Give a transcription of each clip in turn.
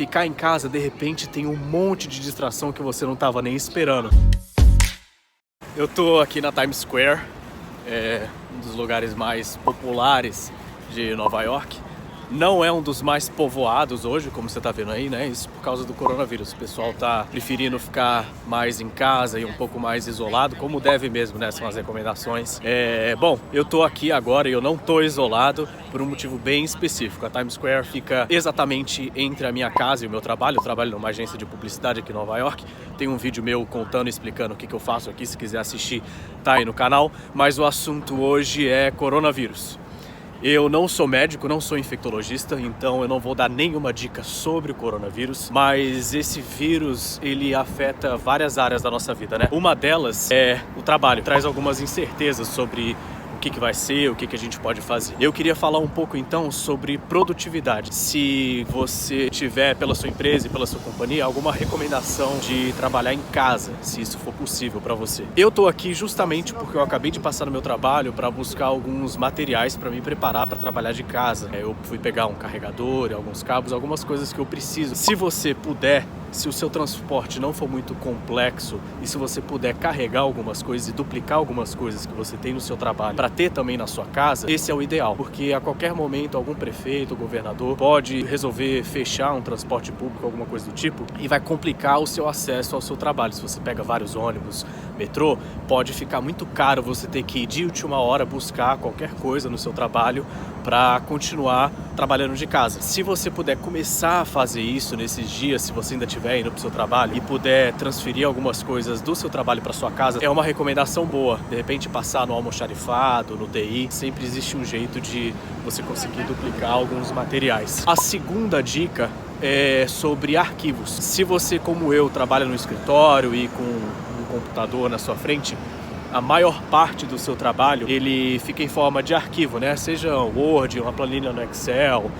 Ficar em casa, de repente, tem um monte de distração que você não estava nem esperando. Eu tô aqui na Times Square, um dos lugares mais populares de Nova York. Não é um dos mais povoados hoje, como você tá vendo aí, né? Isso por causa do coronavírus. O pessoal tá preferindo ficar mais em casa e um pouco mais isolado, como deve mesmo, né? São as recomendações. Bom, eu tô aqui agora e eu não tô isolado por um motivo bem específico. A Times Square fica exatamente entre a minha casa e o meu trabalho. Eu trabalho numa agência de publicidade aqui em Nova York. Tem um vídeo meu contando e explicando o que eu faço aqui. Se quiser assistir, tá aí no canal. Mas o assunto hoje é coronavírus. Eu não sou médico, não sou infectologista, então eu não vou dar nenhuma dica sobre o coronavírus, mas esse vírus, ele afeta várias áreas da nossa vida, né? Uma delas é o trabalho, traz algumas incertezas sobre o que vai ser, o que a gente pode fazer. Eu queria falar um pouco então sobre produtividade. Se você tiver pela sua empresa e pela sua companhia alguma recomendação de trabalhar em casa, se isso for possível para você. Eu tô aqui justamente porque eu acabei de passar no meu trabalho para buscar alguns materiais para me preparar para trabalhar de casa. Eu fui pegar um carregador, alguns cabos, algumas coisas que eu preciso. Se você puder, se o seu transporte não for muito complexo e se você puder carregar algumas coisas e duplicar algumas coisas que você tem no seu trabalho para ter também na sua casa, esse é o ideal, porque a qualquer momento algum prefeito, governador pode resolver fechar um transporte público, alguma coisa do tipo, e vai complicar o seu acesso ao seu trabalho. Se você pega vários ônibus, metrô, pode ficar muito caro você ter que ir de última hora buscar qualquer coisa no seu trabalho para continuar trabalhando de casa. Se você puder começar a fazer isso nesses dias, se você ainda estiver indo para o seu trabalho e puder transferir algumas coisas do seu trabalho para sua casa, é uma recomendação boa. De repente passar no almoxarifado, no TI, sempre existe um jeito de você conseguir duplicar alguns materiais. A segunda dica é sobre arquivos. Se você, como eu, trabalha no escritório e com um computador na sua frente, a maior parte do seu trabalho, ele fica em forma de arquivo, né? Seja Word, uma planilha no Excel,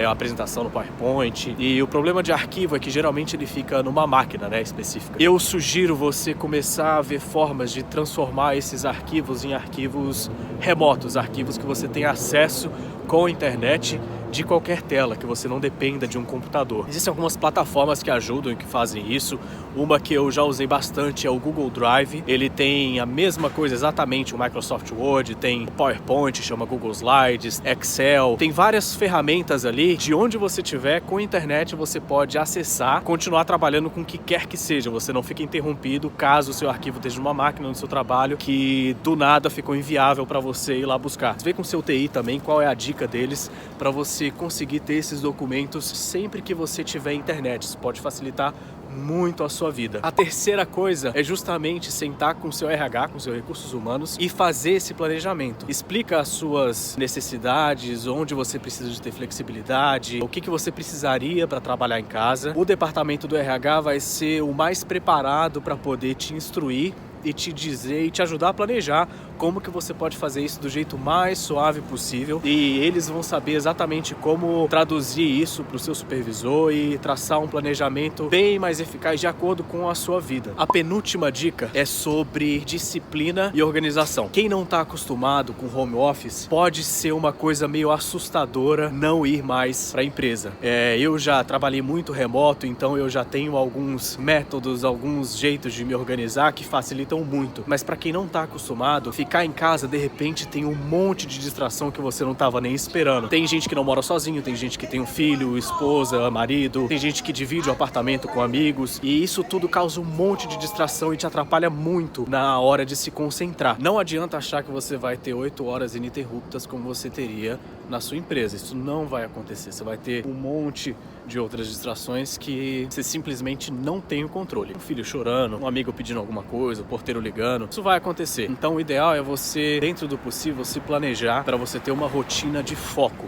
uma apresentação no PowerPoint. E o problema de arquivo é que geralmente ele fica numa máquina, né, específica. Eu sugiro você começar a ver formas de transformar esses arquivos em arquivos remotos, arquivos que você tem acesso com a internet de qualquer tela, que você não dependa de um computador. Existem algumas plataformas que ajudam e que fazem isso. Uma que eu já usei bastante é o Google Drive. Ele tem a mesma coisa exatamente, o Microsoft Word, tem PowerPoint, chama Google Slides, Excel. Tem várias ferramentas ali, de onde você estiver, com a internet você pode acessar, continuar trabalhando com o que quer que seja. Você não fica interrompido caso o seu arquivo esteja numa máquina no seu trabalho que do nada ficou inviável para você ir lá buscar. Vê com o seu TI também qual é a dica deles para você conseguir ter esses documentos sempre que você tiver internet. Isso pode facilitar muito a sua vida. A terceira coisa é justamente sentar com o seu RH, com os seus recursos humanos e fazer esse planejamento. Explica as suas necessidades, onde você precisa de ter flexibilidade, o que você precisaria para trabalhar em casa. O departamento do RH vai ser o mais preparado para poder te instruir e te dizer e te ajudar a planejar como que você pode fazer isso do jeito mais suave possível, e eles vão saber exatamente como traduzir isso para o seu supervisor e traçar um planejamento bem mais eficaz de acordo com a sua vida. A penúltima dica é sobre disciplina e organização. Quem não está acostumado com home office, pode ser uma coisa meio assustadora não ir mais para a empresa. Eu já trabalhei muito remoto, então eu já tenho alguns métodos, alguns jeitos de me organizar que facilitam muito. Mas para quem não está acostumado, ficar em casa, de repente, tem um monte de distração que você não estava nem esperando. Tem gente que não mora sozinho, tem gente que tem um filho, esposa, marido, tem gente que divide o apartamento com amigos, e isso tudo causa um monte de distração e te atrapalha muito na hora de se concentrar. Não adianta achar que você vai ter 8 horas ininterruptas como você teria na sua empresa. Isso não vai acontecer. Você vai ter um monte de outras distrações que você simplesmente não tem o controle. Um filho chorando, um amigo pedindo alguma coisa, o porteiro ligando. Isso vai acontecer. Então o ideal é você, dentro do possível, se planejar para você ter uma rotina de foco.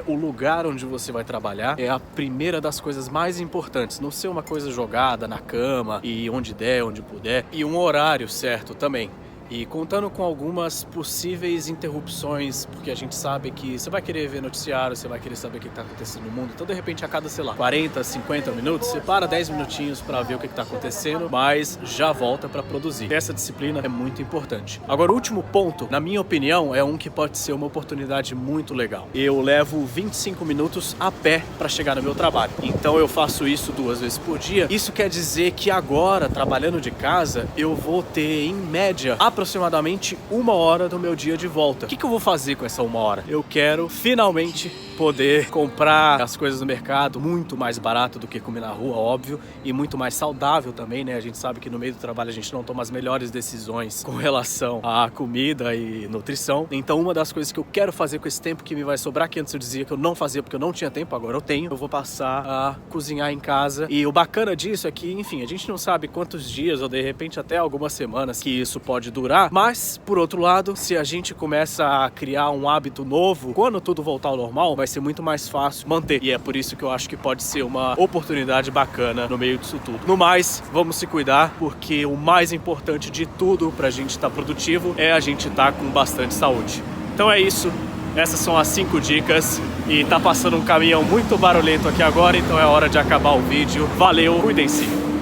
O lugar onde você vai trabalhar é a primeira das coisas mais importantes. Não ser uma coisa jogada na cama e onde der, onde puder. E um horário certo também. E contando com algumas possíveis interrupções, porque a gente sabe que você vai querer ver noticiário, você vai querer saber o que está acontecendo no mundo. Então, de repente, a cada, sei lá, 40, 50 minutos, você para 10 minutinhos para ver o que está acontecendo, mas já volta para produzir. Essa disciplina é muito importante. Agora, o último ponto, na minha opinião, é um que pode ser uma oportunidade muito legal. Eu levo 25 minutos a pé para chegar no meu trabalho. Então, eu faço isso 2 vezes por dia. Isso quer dizer que agora, trabalhando de casa, eu vou ter, em média, aproximadamente 1 hora do meu dia de volta. O que eu vou fazer com essa 1 hora? Eu quero finalmente poder comprar as coisas no mercado muito mais barato do que comer na rua, óbvio, e muito mais saudável também, né? A gente sabe que no meio do trabalho a gente não toma as melhores decisões com relação à comida e nutrição. Então, uma das coisas que eu quero fazer com esse tempo que me vai sobrar, que antes eu dizia que eu não fazia porque eu não tinha tempo, agora eu tenho, eu vou passar a cozinhar em casa. E o bacana disso é que, enfim, a gente não sabe quantos dias ou de repente até algumas semanas que isso pode durar, mas, por outro lado, se a gente começa a criar um hábito novo, quando tudo voltar ao normal, vai ser muito mais fácil manter. E é por isso que eu acho que pode ser uma oportunidade bacana no meio disso tudo. No mais, vamos se cuidar, porque o mais importante de tudo pra gente estar produtivo é a gente estar com bastante saúde. Então é isso. Essas são as 5 dicas. E tá passando um caminhão muito barulhento aqui agora, então é hora de acabar o vídeo. Valeu, cuidem-se!